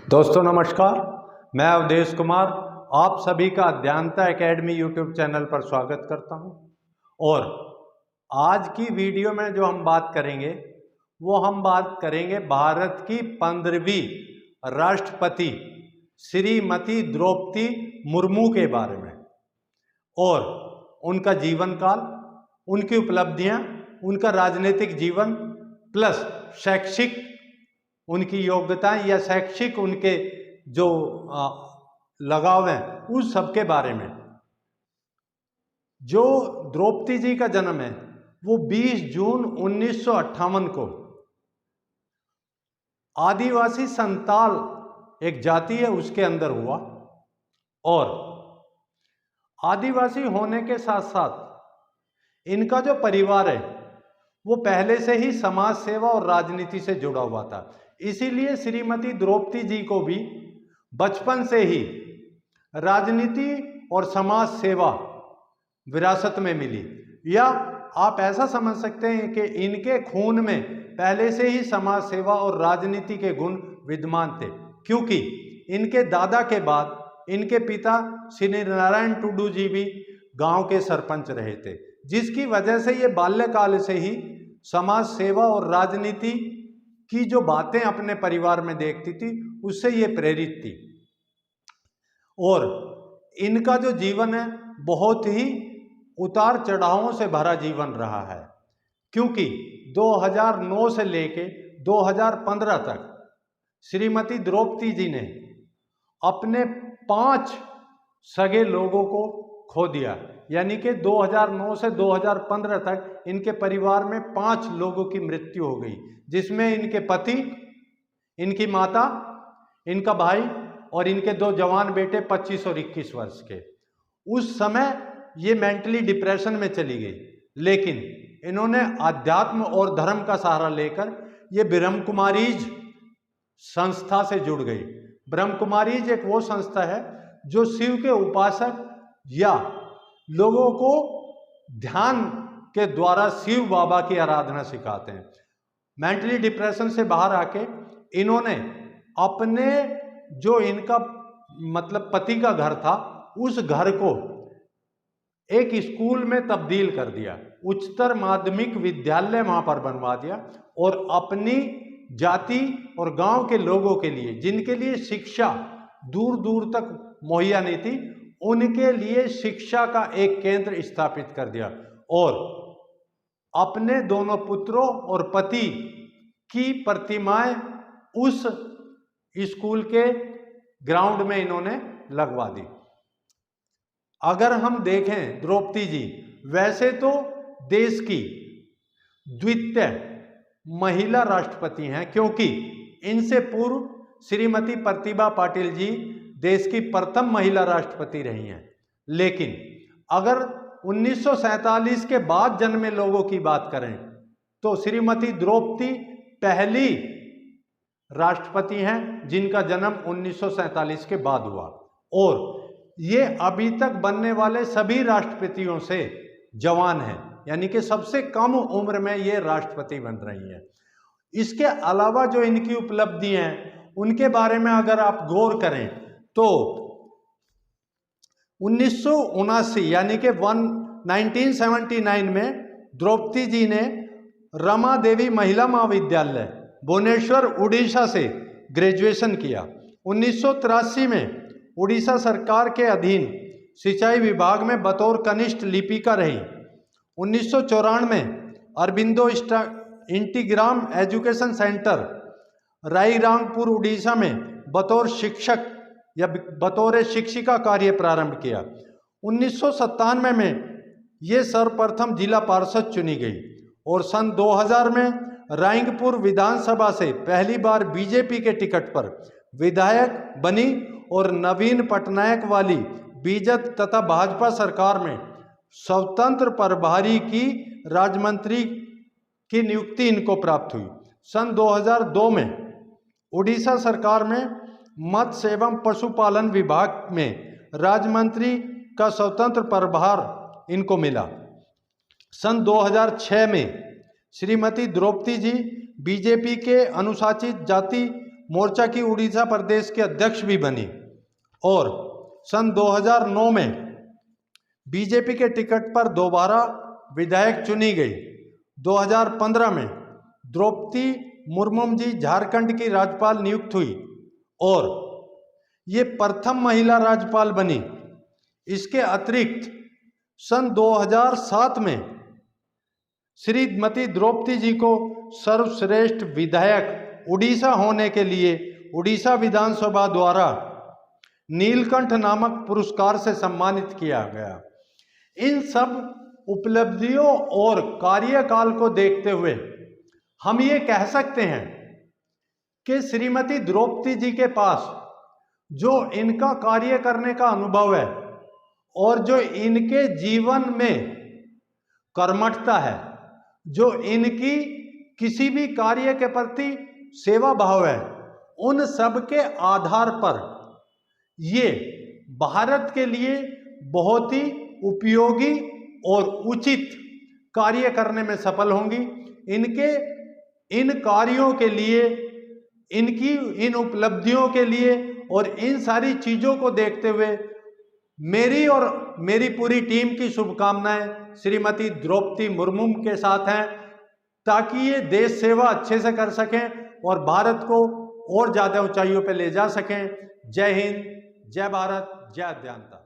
दोस्तों नमस्कार, मैं अवधेश कुमार आप सभी का अध्ययनता एकेडमी यूट्यूब चैनल पर स्वागत करता हूं। और आज की वीडियो में जो हम बात करेंगे वो हम बात करेंगे भारत की 15वीं राष्ट्रपति श्रीमती द्रौपदी मुर्मू के बारे में और उनका जीवन काल, उनकी उपलब्धियां, उनका राजनीतिक जीवन प्लस शैक्षिक उनकी योग्यताएं या शैक्षिक उनके जो लगाव हैं उस सब के बारे में। जो द्रौपदी जी का जन्म है वो 20 जून 1958 को आदिवासी संताल एक जाति है उसके अंदर हुआ। और आदिवासी होने के साथ साथ इनका जो परिवार है वो पहले से ही समाज सेवा और राजनीति से जुड़ा हुआ था। इसीलिए श्रीमती द्रौपदी जी को भी बचपन से ही राजनीति और समाज सेवा विरासत में मिली, या आप ऐसा समझ सकते हैं कि इनके खून में पहले से ही समाज सेवा और राजनीति के गुण विद्यमान थे, क्योंकि इनके दादा के बाद इनके पिता श्री नारायण टुडू जी भी गांव के सरपंच रहे थे, जिसकी वजह से ये बाल्यकाल से ही समाज सेवा और राजनीति की जो बातें अपने परिवार में देखती थी उससे ये प्रेरित थी। और इनका जो जीवन है बहुत ही उतार चढ़ावों से भरा जीवन रहा है, क्योंकि 2009 से लेके 2015 तक श्रीमती द्रौपदी जी ने अपने 5 सगे लोगों को खो दिया। यानी कि 2009 से 2015 तक इनके परिवार में 5 लोगों की मृत्यु हो गई, जिसमें इनके पति, इनकी माता, इनका भाई और इनके 2 जवान बेटे 25 और 21 वर्ष के। उस समय ये मेंटली डिप्रेशन में चली गई, लेकिन इन्होंने अध्यात्म और धर्म का सहारा लेकर ये ब्रह्म कुमारीज संस्था से जुड़ गई। ब्रह्म कुमारीज एक वो संस्था है जो शिव के उपासक या लोगों को ध्यान के द्वारा शिव बाबा की आराधना सिखाते हैं। मेंटली डिप्रेशन से बाहर आके इन्होंने अपने जो इनका मतलब पति का घर था उस घर को एक स्कूल में तब्दील कर दिया, उच्चतर माध्यमिक विद्यालय वहां पर बनवा दिया, और अपनी जाति और गांव के लोगों के लिए जिनके लिए शिक्षा दूर दूर तक मुहैया नहीं थी उनके लिए शिक्षा का एक केंद्र स्थापित कर दिया। और अपने दोनों पुत्रों और पति की प्रतिमाएं उस स्कूल के ग्राउंड में इन्होंने लगवा दी। अगर हम देखें द्रौपदी जी वैसे तो देश की द्वितीय महिला राष्ट्रपति हैं, क्योंकि इनसे पूर्व श्रीमती प्रतिभा पाटिल जी देश की प्रथम महिला राष्ट्रपति रही हैं। लेकिन अगर 1947 के बाद जन्मे लोगों की बात करें तो श्रीमती द्रौपदी पहली राष्ट्रपति हैं जिनका जन्म 1947 के बाद हुआ, और ये अभी तक बनने वाले सभी राष्ट्रपतियों से जवान हैं, यानी कि सबसे कम उम्र में ये राष्ट्रपति बन रही हैं। इसके अलावा जो इनकी उपलब्धि हैं उनके बारे में अगर आप गौर करें तो 1979 यानी कि 1979 में द्रौपदी जी ने रमा देवी महिला महाविद्यालय भुवनेश्वर उड़ीसा से ग्रेजुएशन किया। 1983 में उड़ीसा सरकार के अधीन सिंचाई विभाग में बतौर कनिष्ठ लिपिका रही। 1994 में अरबिंदो इंटीग्राम एजुकेशन सेंटर राईरंगपुर उड़ीसा में बतौर शिक्षक या बतौर शिक्षिका कार्य प्रारंभ किया। 1997 में ये सर्वप्रथम जिला पार्षद चुनी गई और सन 2000 में रायंगपुर विधानसभा से पहली बार बीजेपी के टिकट पर विधायक बनी और नवीन पटनायक वाली बीजेपी तथा भाजपा सरकार में स्वतंत्र प्रभारी की राज्यमंत्री की नियुक्ति इनको प्राप्त हुई। सन 2002 में उड़ीसा सरकार में मत्स्य एवं पशुपालन विभाग में राज्य मंत्री का स्वतंत्र प्रभार इनको मिला। सन 2006 में श्रीमती द्रौपदी जी बीजेपी के अनुसूचित जाति मोर्चा की उड़ीसा प्रदेश के अध्यक्ष भी बनी और सन 2009 में बीजेपी के टिकट पर दोबारा विधायक चुनी गई। 2015 में द्रौपदी मुर्मू जी झारखंड की राज्यपाल नियुक्त हुई और ये प्रथम महिला राज्यपाल बनी। इसके अतिरिक्त सन 2007 में श्रीमती द्रौपदी जी को सर्वश्रेष्ठ विधायक उड़ीसा होने के लिए उड़ीसा विधानसभा द्वारा नीलकंठ नामक पुरस्कार से सम्मानित किया गया। इन सब उपलब्धियों और कार्यकाल को देखते हुए हम ये कह सकते हैं कि श्रीमती द्रौपदी जी के पास जो इनका कार्य करने का अनुभव है और जो इनके जीवन में कर्मठता है, जो इनकी किसी भी कार्य के प्रति सेवा भाव है, उन सब के आधार पर ये भारत के लिए बहुत ही उपयोगी और उचित कार्य करने में सफल होंगी। इनके इन कार्यों के लिए, इनकी इन उपलब्धियों के लिए और इन सारी चीज़ों को देखते हुए मेरी और मेरी पूरी टीम की शुभकामनाएं श्रीमती द्रौपदी मुर्मू के साथ हैं, ताकि ये देश सेवा अच्छे से कर सकें और भारत को और ज़्यादा ऊंचाइयों पर ले जा सकें। जय हिंद, जय भारत, जय अध्ययनता।